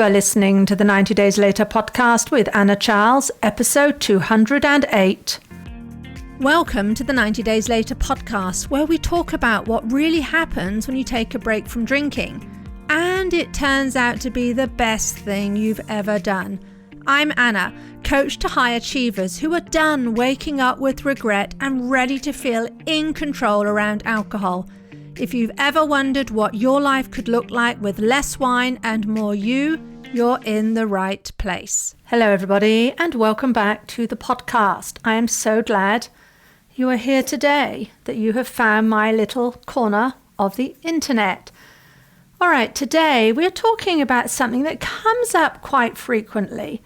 You are listening to the 90 Days Later podcast with Anna Charles, episode 208. Welcome to the 90 Days Later podcast, where we talk about what really happens when you take a break from drinking. And it turns out to be the best thing you've ever done. I'm Anna, coach to high achievers who are done waking up with regret and ready to feel in control around alcohol. If you've ever wondered what your life could look like with less wine and more you're in the right place. Hello everybody and welcome back to the podcast. I am so glad you are here today, that you have found my little corner of the internet. All right, today we're talking about something that comes up quite frequently.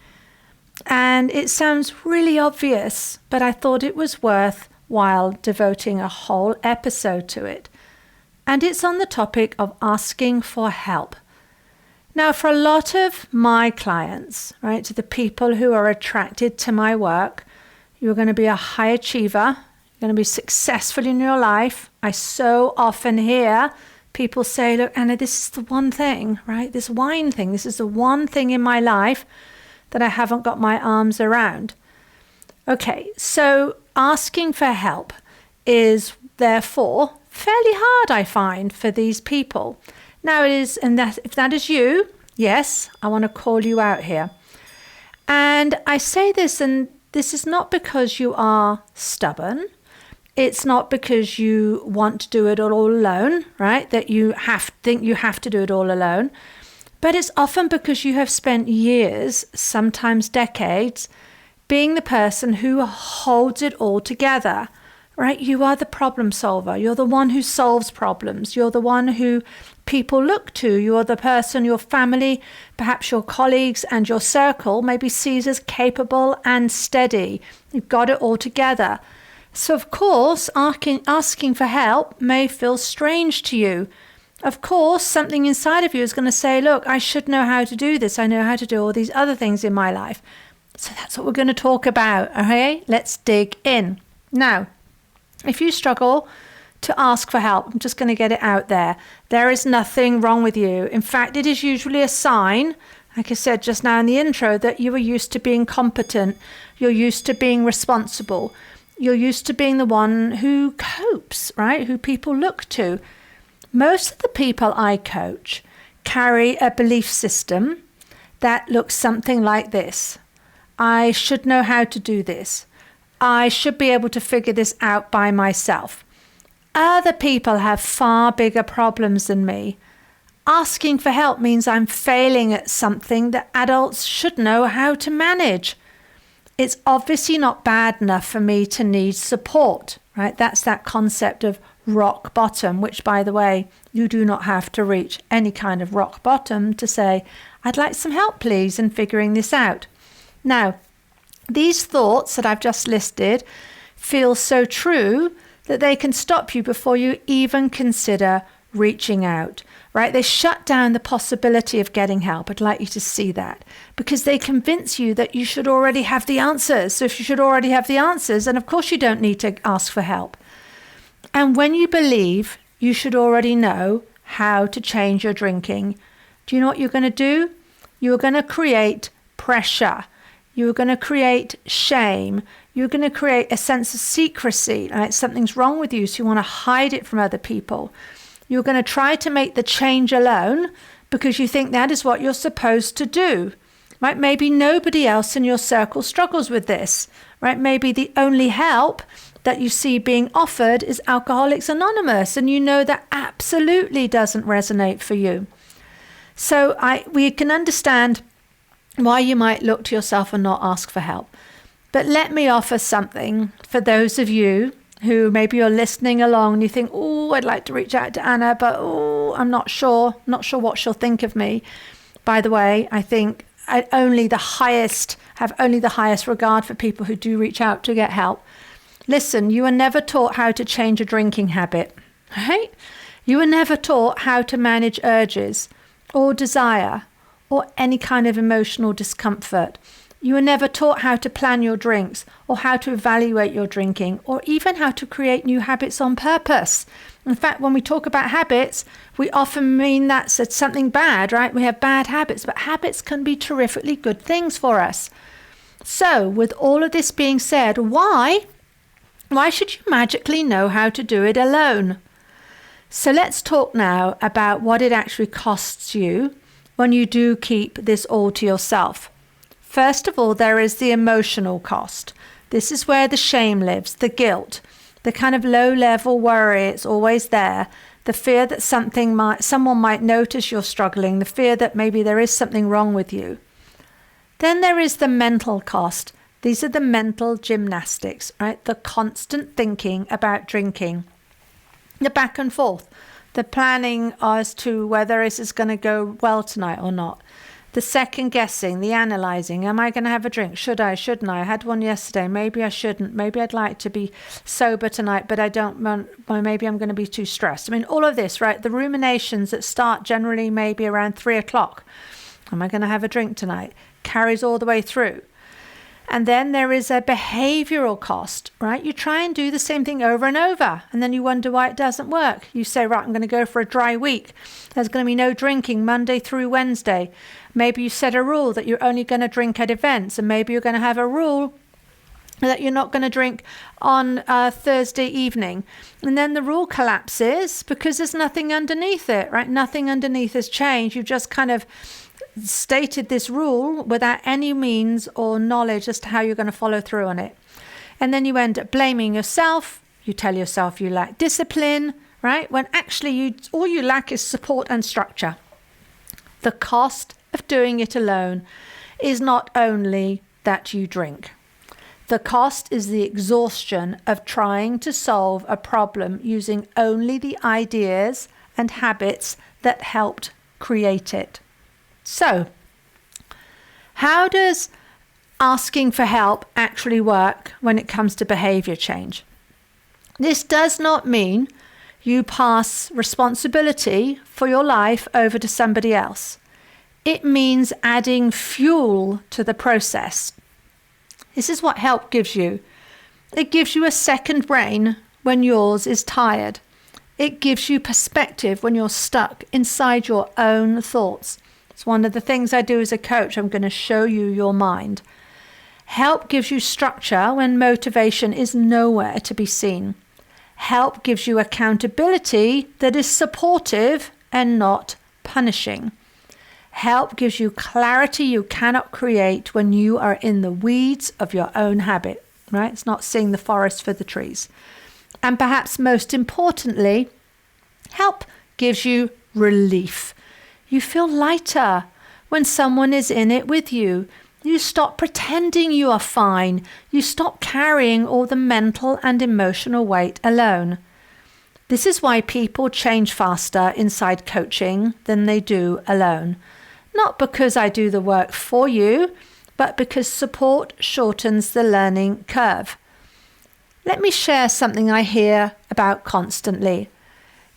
And it sounds really obvious, but I thought it was worthwhile devoting a whole episode to it. And it's on the topic of asking for help. Now, for a lot of my clients, right, to the people who are attracted to my work, you're going to be a high achiever, you're going to be successful in your life. I so often hear people say, look, Anna, this is the one thing, right, this wine thing, this is the one thing in my life that I haven't got my arms around. Okay, so asking for help is therefore fairly hard, I find, for these people. Now it is, and that if that is you, yes, I want to call you out here. And I say this, and this is not because you are stubborn. It's not because you want to do it all alone, right? That you think you have to do it all alone. But it's often because you have spent years, sometimes decades, being the person who holds it all together. Right? You are the problem solver. You're the one who solves problems. You're the one who people look to. You're the person your family, perhaps your colleagues and your circle maybe sees as capable and steady. You've got it all together. So of course, asking for help may feel strange to you. Of course, something inside of you is going to say, look, I should know how to do this. I know how to do all these other things in my life. So that's what we're going to talk about. Okay, let's dig in. Now, if you struggle to ask for help, I'm just going to get it out there. There is nothing wrong with you. In fact, it is usually a sign, like I said just now in the intro, that you are used to being competent. You're used to being responsible. You're used to being the one who copes, right? Who people look to. Most of the people I coach carry a belief system that looks something like this. I should know how to do this. I should be able to figure this out by myself. Other people have far bigger problems than me. Asking for help means I'm failing at something that adults should know how to manage. It's obviously not bad enough for me to need support, right? That's that concept of rock bottom, which, by the way, you do not have to reach any kind of rock bottom to say, I'd like some help, please, in figuring this out. Now, these thoughts that I've just listed feel so true that they can stop you before you even consider reaching out, right? They shut down the possibility of getting help. I'd like you to see that, because they convince you that you should already have the answers. So if you should already have the answers, then of course you don't need to ask for help. And when you believe you should already know how to change your drinking, do you know what you're going to do? You're going to create pressure. You're going to create shame. You're going to create a sense of secrecy, right? Something's wrong with you, so you want to hide it from other people. You're going to try to make the change alone because you think that is what you're supposed to do, right? Maybe nobody else in your circle struggles with this, right? Maybe the only help that you see being offered is Alcoholics Anonymous, and you know that absolutely doesn't resonate for you. So we can understand why you might look to yourself and not ask for help. But let me offer something for those of you who maybe you're listening along and you think, oh, I'd like to reach out to Anna, but I'm not sure what she'll think of me. By the way, I think I have only the highest regard for people who do reach out to get help. Listen, you were never taught how to change a drinking habit, right? You were never taught how to manage urges or desire or any kind of emotional discomfort. You were never taught how to plan your drinks or how to evaluate your drinking or even how to create new habits on purpose. In fact, when we talk about habits, we often mean that's something bad, right? We have bad habits, but habits can be terrifically good things for us. So with all of this being said, why should you magically know how to do it alone? So let's talk now about what it actually costs you when you do keep this all to yourself. First of all, there is the emotional cost. This is where the shame lives, the guilt, the kind of low-level worry, it's always there, the fear that someone might notice you're struggling, the fear that maybe there is something wrong with you. Then there is the mental cost. These are the mental gymnastics, right? The constant thinking about drinking, the back and forth, the planning as to whether this is going to go well tonight or not, the second guessing, the analysing. Am I going to have a drink? Should I? Shouldn't I? I had one yesterday. Maybe I shouldn't. Maybe I'd like to be sober tonight, but I don't want, well, maybe I'm going to be too stressed. I mean, all of this, right? The ruminations that start generally maybe around 3 o'clock. Am I going to have a drink tonight? Carries all the way through. And then there is a behavioral cost, right? You try and do the same thing over and over, and then you wonder why it doesn't work. You say, right, I'm going to go for a dry week. There's going to be no drinking Monday through Wednesday. Maybe you set a rule that you're only going to drink at events, and maybe you're going to have a rule that you're not going to drink on Thursday evening. And then the rule collapses because there's nothing underneath it, right? Nothing underneath has changed. You've just kind of stated this rule without any means or knowledge as to how you're going to follow through on it. And then you end up blaming yourself. You tell yourself you lack discipline, right? When actually all you lack is support and structure. The cost of doing it alone is not only that you drink. The cost is the exhaustion of trying to solve a problem using only the ideas and habits that helped create it. So, how does asking for help actually work when it comes to behavior change? This does not mean you pass responsibility for your life over to somebody else. It means adding fuel to the process. This is what help gives you. It gives you a second brain when yours is tired. It gives you perspective when you're stuck inside your own thoughts. It's one of the things I do as a coach. I'm going to show you your mind. Help gives you structure when motivation is nowhere to be seen. Help gives you accountability that is supportive and not punishing. Help gives you clarity you cannot create when you are in the weeds of your own habit, right? It's not seeing the forest for the trees. And perhaps most importantly, help gives you relief. You feel lighter when someone is in it with you. You stop pretending you are fine. You stop carrying all the mental and emotional weight alone. This is why people change faster inside coaching than they do alone. Not because I do the work for you, but because support shortens the learning curve. Let me share something I hear about constantly.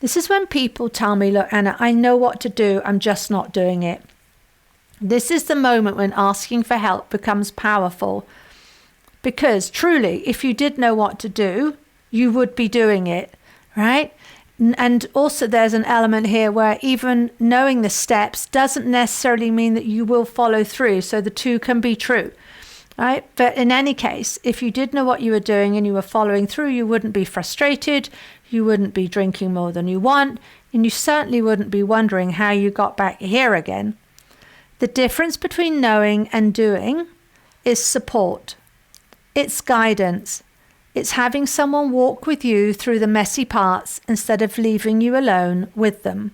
This is when people tell me, look, Anna, I know what to do, I'm just not doing it. This is the moment when asking for help becomes powerful. Because truly, if you did know what to do, you would be doing it, right? And also there's an element here where even knowing the steps doesn't necessarily mean that you will follow through. So the two can be true, right? But in any case, if you did know what you were doing and you were following through, you wouldn't be frustrated. You wouldn't be drinking more than you want, and you certainly wouldn't be wondering how you got back here again. The difference between knowing and doing is support. It's guidance. It's having someone walk with you through the messy parts instead of leaving you alone with them.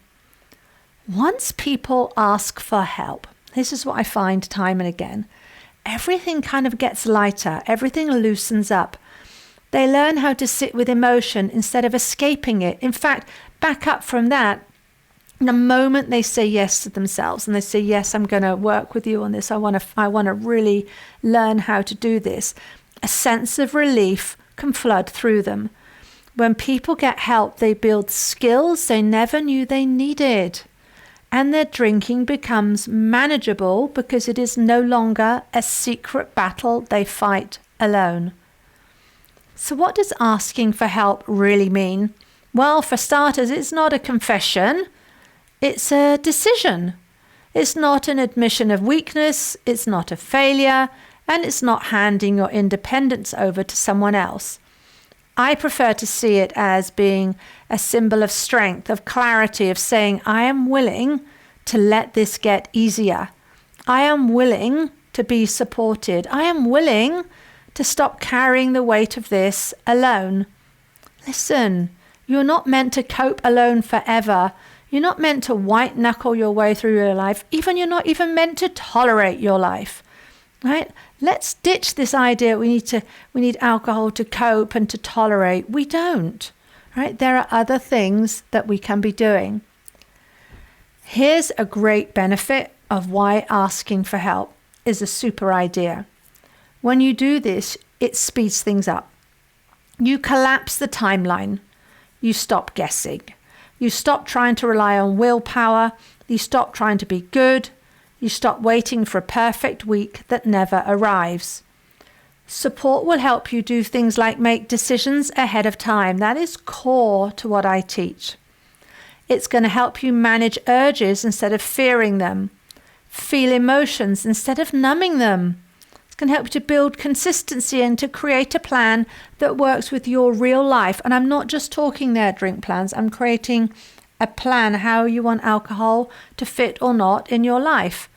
Once people ask for help, this is what I find time and again, everything kind of gets lighter, everything loosens up. They learn how to sit with emotion instead of escaping it. In fact, back up from that, the moment they say yes to themselves and they say, yes, I'm going to work with you on this. I want to really learn how to do this. A sense of relief can flood through them. When people get help, they build skills they never knew they needed. and their drinking becomes manageable because it is no longer a secret battle they fight alone. So what does asking for help really mean? Well, for starters, it's not a confession. It's a decision. It's not an admission of weakness. It's not a failure. And it's not handing your independence over to someone else. I prefer to see it as being a symbol of strength, of clarity, of saying, I am willing to let this get easier. I am willing to be supported. I am willing to stop carrying the weight of this alone. Listen, you're not meant to cope alone forever. You're not meant to white knuckle your way through your life. You're not even meant to tolerate your life, right? Let's ditch this idea we need alcohol to cope and to tolerate. We don't, right? There are other things that we can be doing. Here's a great benefit of why asking for help is a super idea. When you do this, it speeds things up. You collapse the timeline. You stop guessing. You stop trying to rely on willpower. You stop trying to be good. You stop waiting for a perfect week that never arrives. Support will help you do things like make decisions ahead of time. That is core to what I teach. It's going to help you manage urges instead of fearing them. Feel emotions instead of numbing them. It's going to help you to build consistency and to create a plan that works with your real life. And I'm not just talking there drink plans. I'm creating a plan how you want alcohol to fit or not in your life.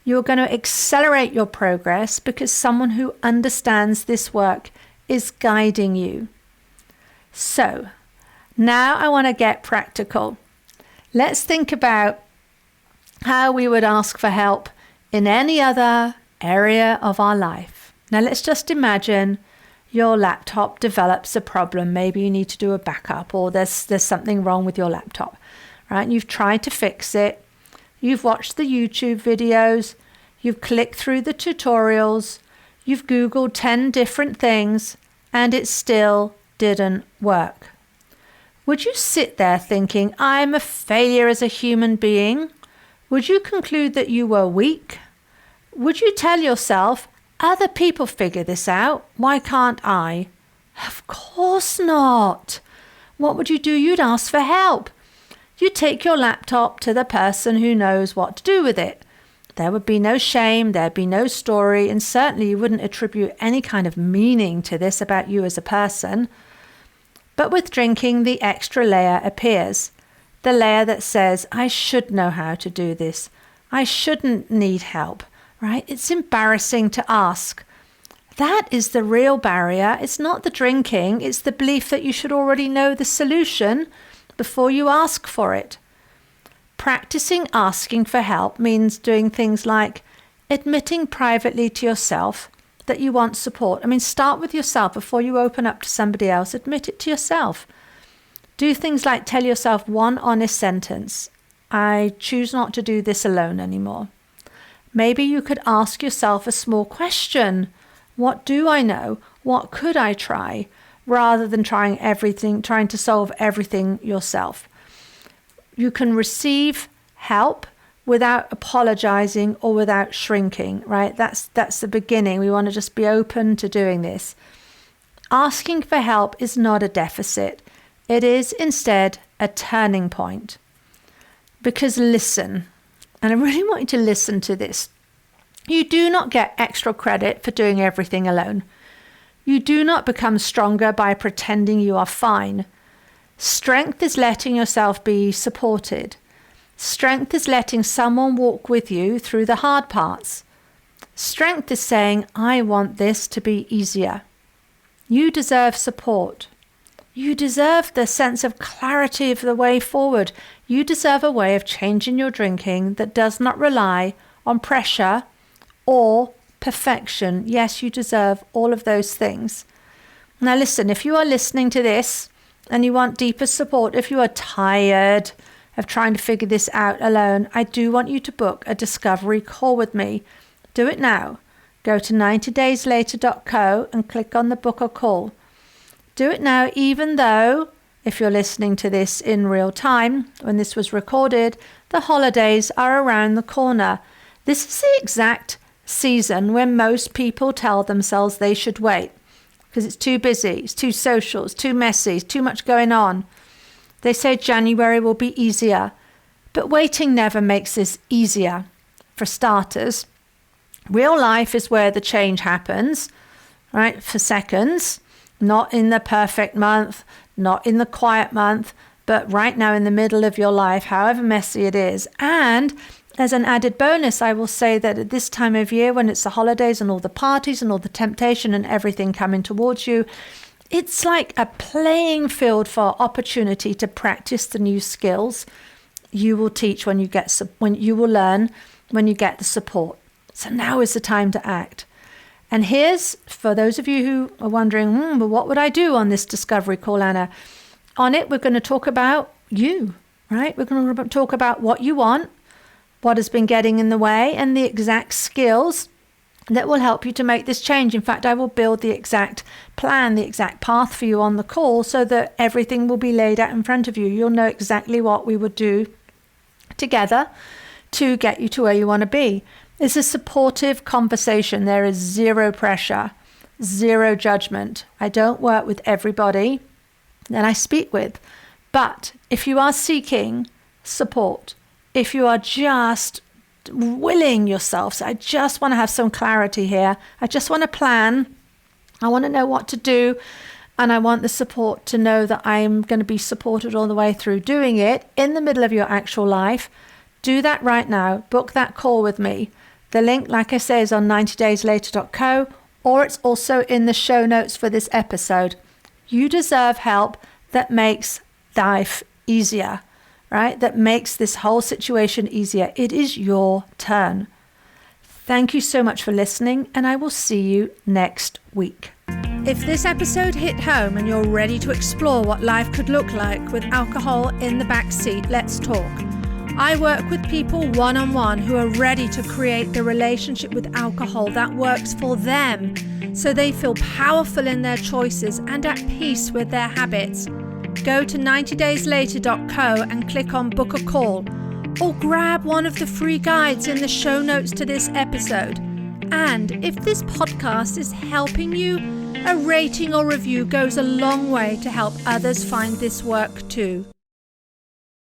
You're going to accelerate your progress because someone who understands this work is guiding you. So now I want to get practical. Let's think about how we would ask for help in any other area of our life. Now let's just imagine your laptop develops a problem. Maybe you need to do a backup or there's something wrong with your laptop, right? And you've tried to fix it. You've watched the YouTube videos. You've clicked through the tutorials. You've Googled 10 different things and it still didn't work. Would you sit there thinking, I'm a failure as a human being? Would you conclude that you were weak? Would you tell yourself, other people figure this out, why can't I? Of course not. What would you do? You'd ask for help. You'd take your laptop to the person who knows what to do with it. There would be no shame, there'd be no story, and certainly you wouldn't attribute any kind of meaning to this about you as a person. But with drinking, the extra layer appears. The layer that says, I should know how to do this. I shouldn't need help. Right? It's embarrassing to ask. That is the real barrier. It's not the drinking. It's the belief that you should already know the solution before you ask for it. Practicing asking for help means doing things like admitting privately to yourself that you want support. Start with yourself before you open up to somebody else. Admit it to yourself. Do things like tell yourself one honest sentence. I choose not to do this alone anymore. Maybe you could ask yourself a small question. What do I know? What could I try? Rather than trying to solve everything yourself. You can receive help without apologizing or without shrinking, right? That's the beginning. We want to just be open to doing this. Asking for help is not a deficit. It is instead a turning point. Because listen, and I really want you to listen to this. You do not get extra credit for doing everything alone. You do not become stronger by pretending you are fine. Strength is letting yourself be supported. Strength is letting someone walk with you through the hard parts. Strength is saying, I want this to be easier. You deserve support. You deserve the sense of clarity of the way forward. You deserve a way of changing your drinking that does not rely on pressure or perfection. Yes, you deserve all of those things. Now listen, if you are listening to this and you want deeper support, if you are tired of trying to figure this out alone, I do want you to book a discovery call with me. Do it now. Go to 90dayslater.co and click on the book a call. Do it now, even though if you're listening to this in real time, when this was recorded, The holidays are around the corner. This is the exact season when most people tell themselves they should wait because it's too busy, it's too social, it's too messy, it's too much going on. They say January will be easier, but waiting never makes this easier. For starters, real life is where the change happens, right? For seconds, not in the perfect month, not in the quiet month, but right now in the middle of your life, however messy it is. And as an added bonus, I will say that at this time of year, when it's the holidays and all the parties and all the temptation and everything coming towards you, it's like a playing field for opportunity to practice the new skills you will teach when you will learn when you get the support. So now is the time to act. And here's, for those of you who are wondering, but what would I do on this discovery call, Anna? On it, we're going to talk about you, right? We're going to talk about what you want, what has been getting in the way, and the exact skills that will help you to make this change. In fact, I will build the exact plan, the exact path for you on the call so that everything will be laid out in front of you. You'll know exactly what we would do together to get you to where you want to be. It's a supportive conversation. There is zero pressure, zero judgment. I don't work with everybody that I speak with. But if you are seeking support, if you are just willing yourself, so I just want to have some clarity here, I just want to plan, I want to know what to do, and I want the support to know that I'm going to be supported all the way through doing it in the middle of your actual life, do that right now. Book that call with me. The link, like I say, is on 90dayslater.co, or it's also in the show notes for this episode. You deserve help that makes life easier, right? That makes this whole situation easier. It is your turn. Thank you so much for listening, and I will see you next week. If this episode hit home and you're ready to explore what life could look like with alcohol in the back seat, let's talk. I work with people one-on-one who are ready to create the relationship with alcohol that works for them, so they feel powerful in their choices and at peace with their habits. Go to 90dayslater.co and click on book a call, or grab one of the free guides in the show notes to this episode. And if this podcast is helping you, a rating or review goes a long way to help others find this work too.